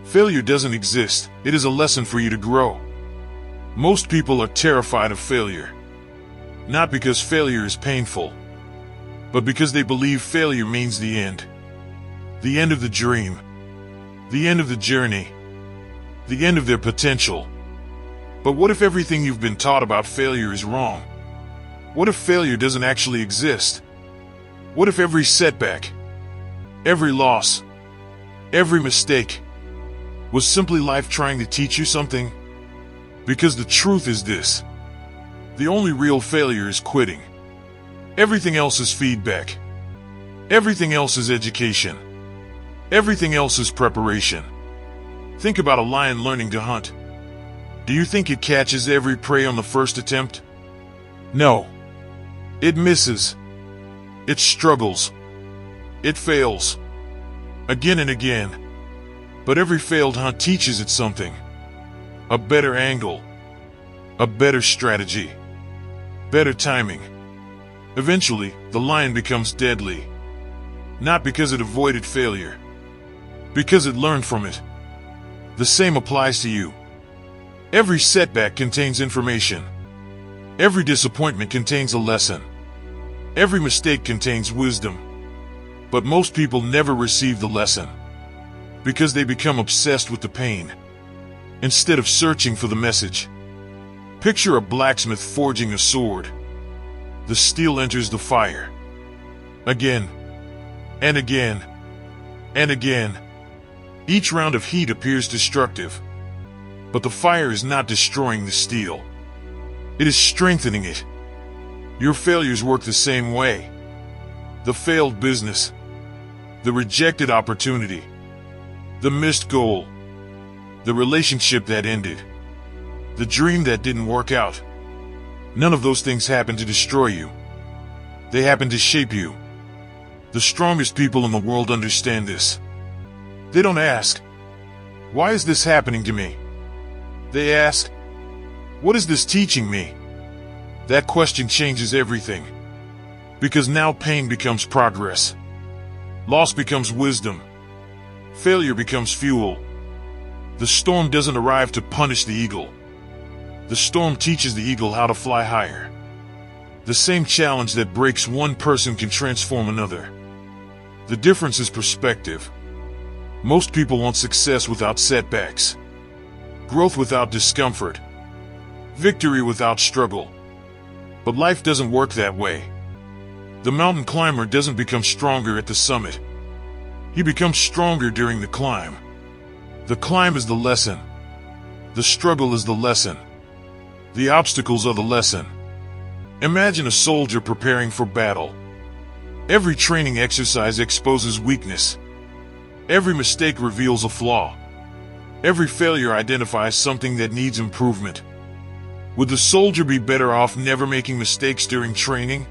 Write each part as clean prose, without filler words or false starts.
Failure doesn't exist. It is a lesson for you to grow. Most people are terrified of failure. Not because failure is painful, but because they believe failure means the end. The end of the dream. The end of the journey. The end of their potential. But what if everything you've been taught about failure is wrong? What if failure doesn't actually exist? What if every setback, every loss, every mistake was simply life trying to teach you something? Because the truth is this: the only real failure is quitting. Everything else is feedback. Everything else is education. Everything else is preparation. Think about a lion learning to hunt. Do you think it catches every prey on the first attempt? No. It misses. It struggles. It fails. Again and again. But every failed hunt teaches it something. A better angle. A better strategy. Better timing. Eventually, the lion becomes deadly. Not because it avoided failure. Because it learned from it. The same applies to you. Every setback contains information. Every disappointment contains a lesson. Every mistake contains wisdom. But most people never receive the lesson, because they become obsessed with the pain, instead of searching for the message. Picture a blacksmith forging a sword. The steel enters the fire. Again, and again, and again. Each round of heat appears destructive. But the fire is not destroying the steel. It is strengthening it. Your failures work the same way. The failed business. The rejected opportunity. The missed goal. The relationship that ended. The dream that didn't work out. None of those things happen to destroy you. They happen to shape you. The strongest people in the world understand this. They don't ask, "Why is this happening to me?" They ask, "What is this teaching me?" That question changes everything. Because now pain becomes progress. Loss becomes wisdom. Failure becomes fuel. The storm doesn't arrive to punish the eagle. The storm teaches the eagle how to fly higher. The same challenge that breaks one person can transform another. The difference is perspective. Most people want success without setbacks. Growth without discomfort. Victory without struggle. But life doesn't work that way. The mountain climber doesn't become stronger at the summit. He becomes stronger during the climb. The climb is the lesson. The struggle is the lesson. The obstacles are the lesson. Imagine a soldier preparing for battle. Every training exercise exposes weakness. Every mistake reveals a flaw. Every failure identifies something that needs improvement. Would the soldier be better off never making mistakes during training?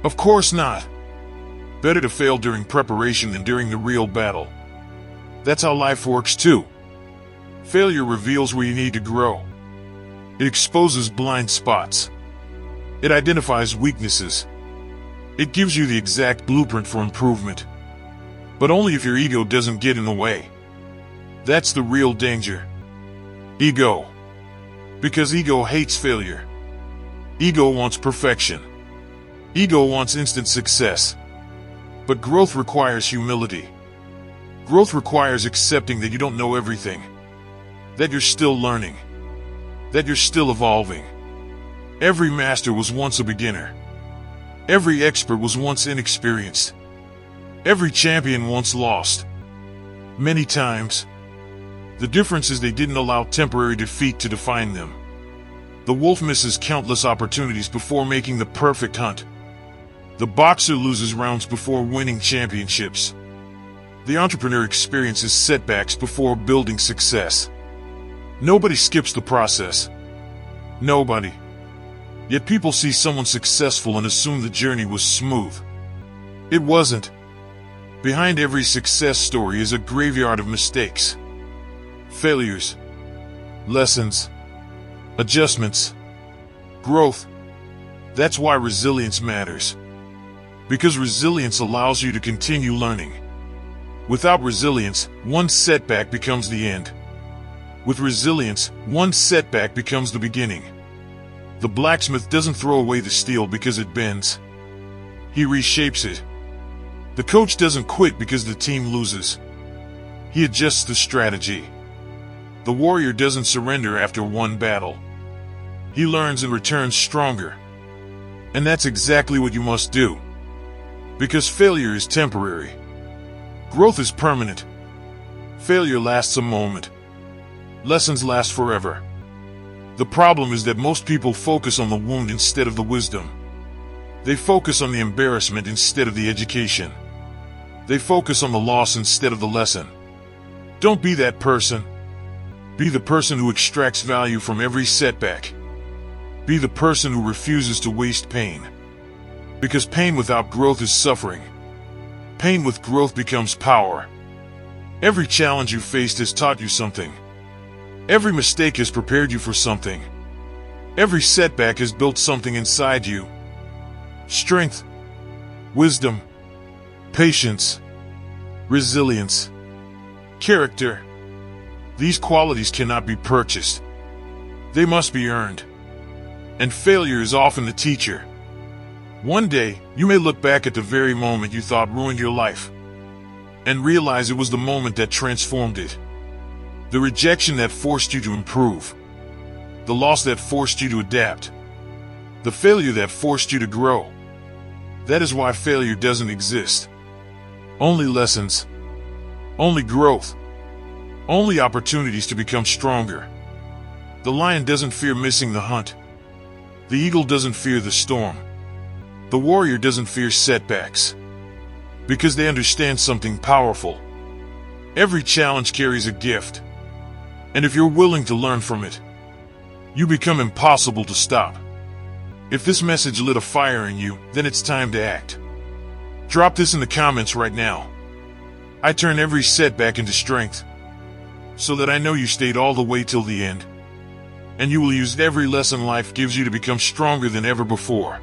Of course not. Better to fail during preparation than during the real battle. That's how life works too. Failure reveals where you need to grow. It exposes blind spots. It identifies weaknesses. It gives you the exact blueprint for improvement. But only if your ego doesn't get in the way. That's the real danger. Ego. Because ego hates failure. Ego wants perfection. Ego wants instant success. But growth requires humility. Growth requires accepting that you don't know everything. That you're still learning. That you're still evolving. Every master was once a beginner. Every expert was once inexperienced. Every champion once lost. Many times. The difference is they didn't allow temporary defeat to define them. The wolf misses countless opportunities before making the perfect hunt. The boxer loses rounds before winning championships. The entrepreneur experiences setbacks before building success. Nobody skips the process. Nobody. Yet people see someone successful and assume the journey was smooth. It wasn't. Behind every success story is a graveyard of mistakes. Failures. Lessons. Adjustments. Growth. That's why resilience matters. Because resilience allows you to continue learning. Without resilience, one setback becomes the end. With resilience, one setback becomes the beginning. The blacksmith doesn't throw away the steel because it bends. He reshapes it. The coach doesn't quit because the team loses. He adjusts the strategy. The warrior doesn't surrender after one battle. He learns and returns stronger. And that's exactly what you must do. Because failure is temporary. Growth is permanent. Failure lasts a moment. Lessons last forever. The problem is that most people focus on the wound instead of the wisdom. They focus on the embarrassment instead of the education. They focus on the loss instead of the lesson. Don't be that person. Be the person who extracts value from every setback. Be the person who refuses to waste pain. Because pain without growth is suffering. Pain with growth becomes power. Every challenge you faced has taught you something. Every mistake has prepared you for something. Every setback has built something inside you. Strength, wisdom, patience, resilience, character. These qualities cannot be purchased. They must be earned. And failure is often the teacher. One day, you may look back at the very moment you thought ruined your life and realize it was the moment that transformed it. The rejection that forced you to improve. The loss that forced you to adapt. The failure that forced you to grow. That is why failure doesn't exist. Only lessons. Only growth. Only opportunities to become stronger. The lion doesn't fear missing the hunt. The eagle doesn't fear the storm. The warrior doesn't fear setbacks. Because they understand something powerful. Every challenge carries a gift. And if you're willing to learn from it, you become impossible to stop. If this message lit a fire in you, then it's time to act. Drop this in the comments right now. I turn every setback into strength, so that I know you stayed all the way till the end. And you will use every lesson life gives you to become stronger than ever before.